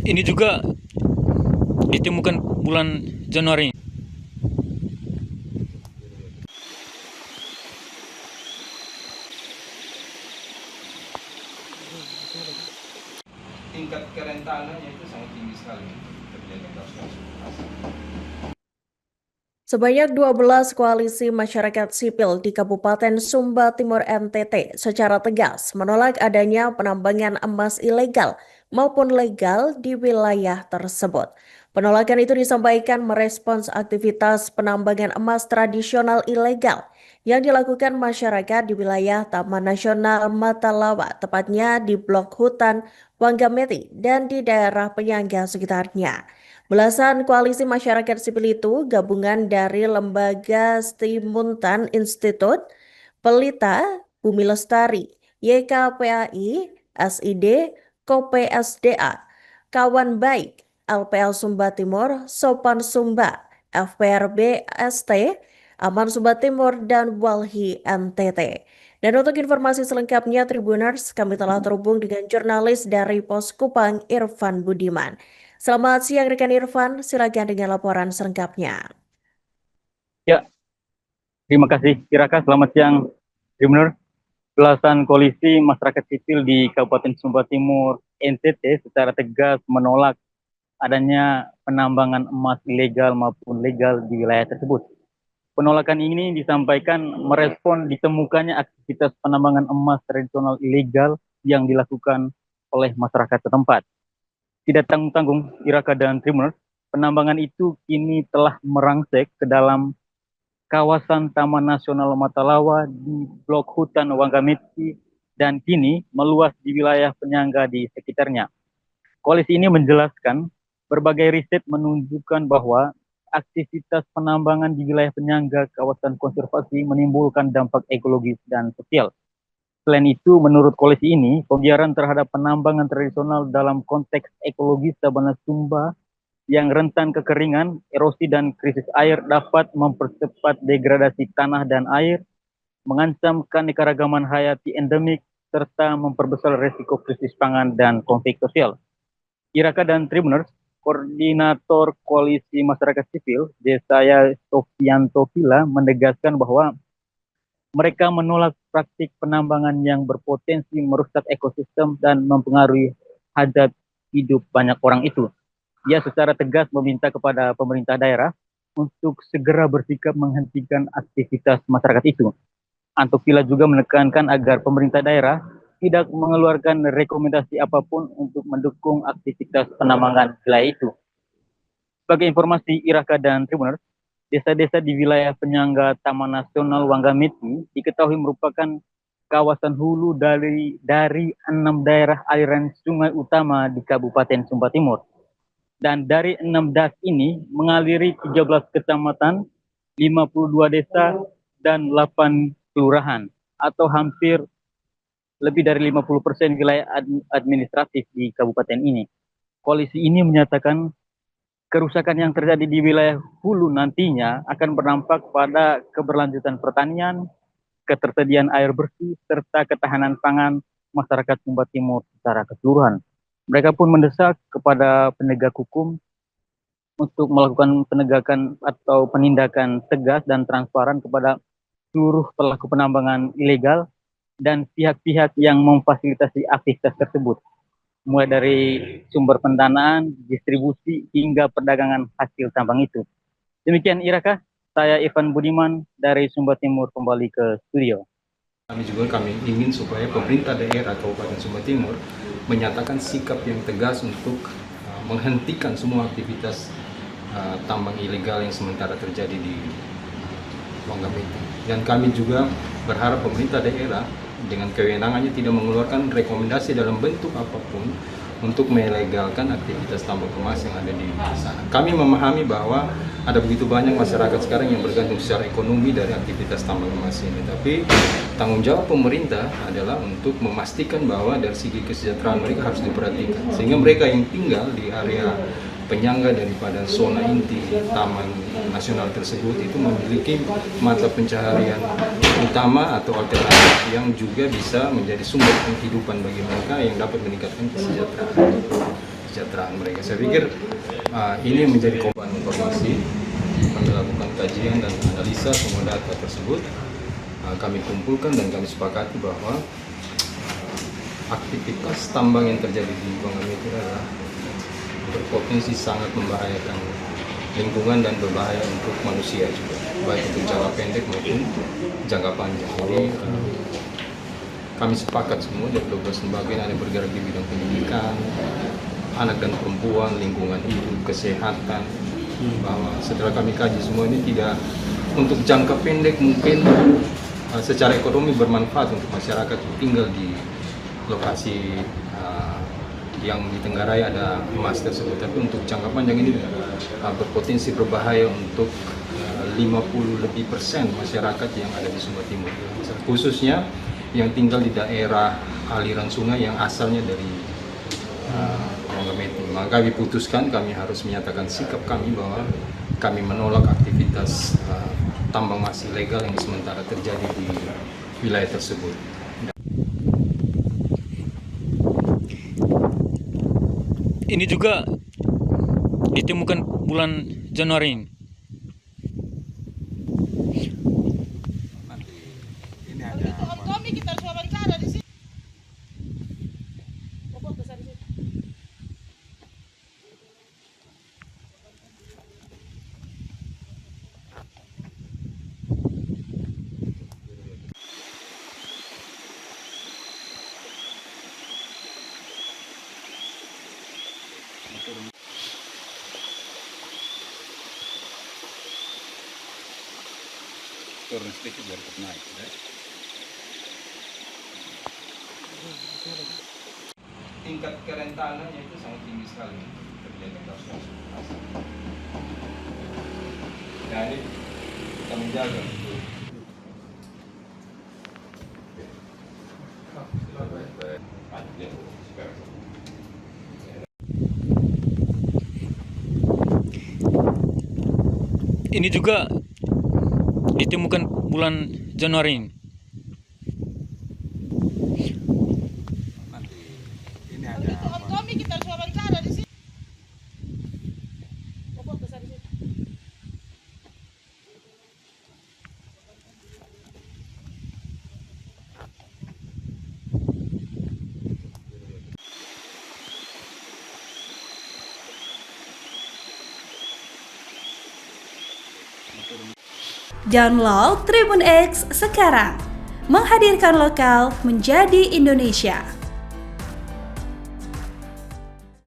ini juga ditemukan bulan Januari. Tingkat kerentanannya itu sangat tinggi sekali terjadi kasus. Sebanyak 12 koalisi masyarakat sipil di Kabupaten Sumba Timur NTT secara tegas menolak adanya penambangan emas ilegal maupun legal di wilayah tersebut. Penolakan itu disampaikan merespons aktivitas penambangan emas tradisional ilegal yang dilakukan masyarakat di wilayah Taman Nasional Matalawa, tepatnya di Blok Hutan Wangameti dan di daerah penyangga sekitarnya. Belasan koalisi masyarakat sipil itu gabungan dari Lembaga Stimuntan Institute, Pelita, Bumi Lestari, YKPAI, SID, KOPSDA, Kawan Baik, LPL Sumba Timur, Sopan Sumba, FPRB ST, Aman Sumba Timur, dan Walhi NTT. Dan untuk informasi selengkapnya Tribuners, kami telah terhubung dengan jurnalis dari Pos Kupang, Irfan Budiman. Selamat siang rekan Irfan, silakan dengan laporan selengkapnya. Ya, terima kasih Iraka. Selamat siang, Tribuners. Belasan koalisi masyarakat sipil di Kabupaten Sumba Timur NTT secara tegas menolak adanya penambangan emas ilegal maupun legal di wilayah tersebut. Penolakan ini disampaikan merespon ditemukannya aktivitas penambangan emas tradisional ilegal yang dilakukan oleh masyarakat setempat. Tidak tanggung-tanggung Iraka dan Tribuners, penambangan itu kini telah merangsek ke dalam kawasan Taman Nasional Matalawa di Blok Hutan Wangameti dan kini meluas di wilayah penyangga di sekitarnya. Koalisi ini menjelaskan berbagai riset menunjukkan bahwa aktivitas penambangan di wilayah penyangga kawasan konservasi menimbulkan dampak ekologis dan sosial. Selain itu, menurut koalisi ini, pembiaran terhadap penambangan tradisional dalam konteks ekologis Sabana Sumba yang rentan kekeringan, erosi, dan krisis air dapat mempercepat degradasi tanah dan air, mengancam keanekaragaman hayati endemik, serta memperbesar resiko krisis pangan dan konflik sosial. Iraka dan Tribuners, Koordinator Koalisi Masyarakat Sipil, Desaya Sofianto Villa, menegaskan bahwa mereka menolak praktik penambangan yang berpotensi merusak ekosistem dan mempengaruhi hajat hidup banyak orang itu. Ia secara tegas meminta kepada pemerintah daerah untuk segera bersikap menghentikan aktivitas masyarakat itu. Antofila juga menekankan agar pemerintah daerah tidak mengeluarkan rekomendasi apapun untuk mendukung aktivitas penambangan wilayah itu. Sebagai informasi Iraka dan Tribuners, desa-desa di wilayah penyangga Taman Nasional Wangameti diketahui merupakan kawasan hulu dari 6 daerah aliran sungai utama di Kabupaten Sumba Timur. Dan dari 6 das ini mengaliri 13 kecamatan, 52 desa, dan 8 kelurahan, atau hampir lebih dari 50% wilayah administratif di kabupaten ini. Koalisi ini menyatakan kerusakan yang terjadi di wilayah hulu nantinya akan berdampak pada keberlanjutan pertanian, ketersediaan air bersih, serta ketahanan pangan masyarakat Sumba Timur secara keseluruhan. Mereka pun mendesak kepada penegak hukum untuk melakukan penegakan atau penindakan tegas dan transparan kepada seluruh pelaku penambangan ilegal dan pihak-pihak yang memfasilitasi aktivitas tersebut, mulai dari sumber pendanaan, distribusi, hingga perdagangan hasil tambang itu. Demikian Iraka, saya Irfan Budiman dari Sumba Timur kembali ke studio. Kami ingin supaya pemerintah daerah Kabupaten Sumba Timur menyatakan sikap yang tegas untuk menghentikan semua aktivitas tambang ilegal yang sementara terjadi di Wangameti. Dan kami juga berharap pemerintah daerah dengan kewenangannya tidak mengeluarkan rekomendasi dalam bentuk apapun untuk melegalkan aktivitas tambang emas yang ada di sana. Kami memahami bahwa ada begitu banyak masyarakat sekarang yang bergantung secara ekonomi dari aktivitas tambang emas ini. Tapi tanggung jawab pemerintah adalah untuk memastikan bahwa dari segi kesejahteraan mereka harus diperhatikan. Sehingga mereka yang tinggal di area penyangga daripada zona inti Taman Nasional tersebut itu memiliki mata pencaharian utama atau alternatif yang juga bisa menjadi sumber penghidupan bagi mereka yang dapat meningkatkan kesejahteraan kesejahteraan mereka. Saya pikir ini menjadi komponen informasi. Kami lakukan kajian dan analisa semua data tersebut. Kami kumpulkan dan kami sepakati bahwa aktivitas tambang yang terjadi di Bangami itu adalah berpotensi sangat membahayakan lingkungan dan berbahaya untuk manusia juga, baik untuk jangka pendek maupun jangka panjang. Jadi kami sepakat semua dari 12 lembaga yang ada bergerak di bidang pendidikan, anak dan perempuan, lingkungan hidup, kesehatan, bahwa setelah kami kaji semua ini tidak untuk jangka pendek mungkin secara ekonomi bermanfaat untuk masyarakat tinggal di lokasi yang di Tenggarai ada emas tersebut, tapi untuk jangka panjang ini berpotensi berbahaya untuk 50% lebih masyarakat yang ada di Sumba Timur, khususnya yang tinggal di daerah aliran sungai yang asalnya dari Bangami. Maka kami putuskan, kami harus menyatakan sikap kami bahwa kami menolak aktivitas tambang emas ilegal yang sementara terjadi di wilayah tersebut. Ini juga ditemukan bulan Januari ini. Kami kita harus wawancara di sini. Besar di sini. Turun sedikit biar naik. Tingkat kerentanannya itu sangat tinggi sekali terjadi kasus. Nah ini kita menjaga. Ini juga ditemukan bulan Januari ini. Kami kita harus wawancara di sini. Besar di sini. Download Tribun X sekarang, menghadirkan lokal menjadi Indonesia.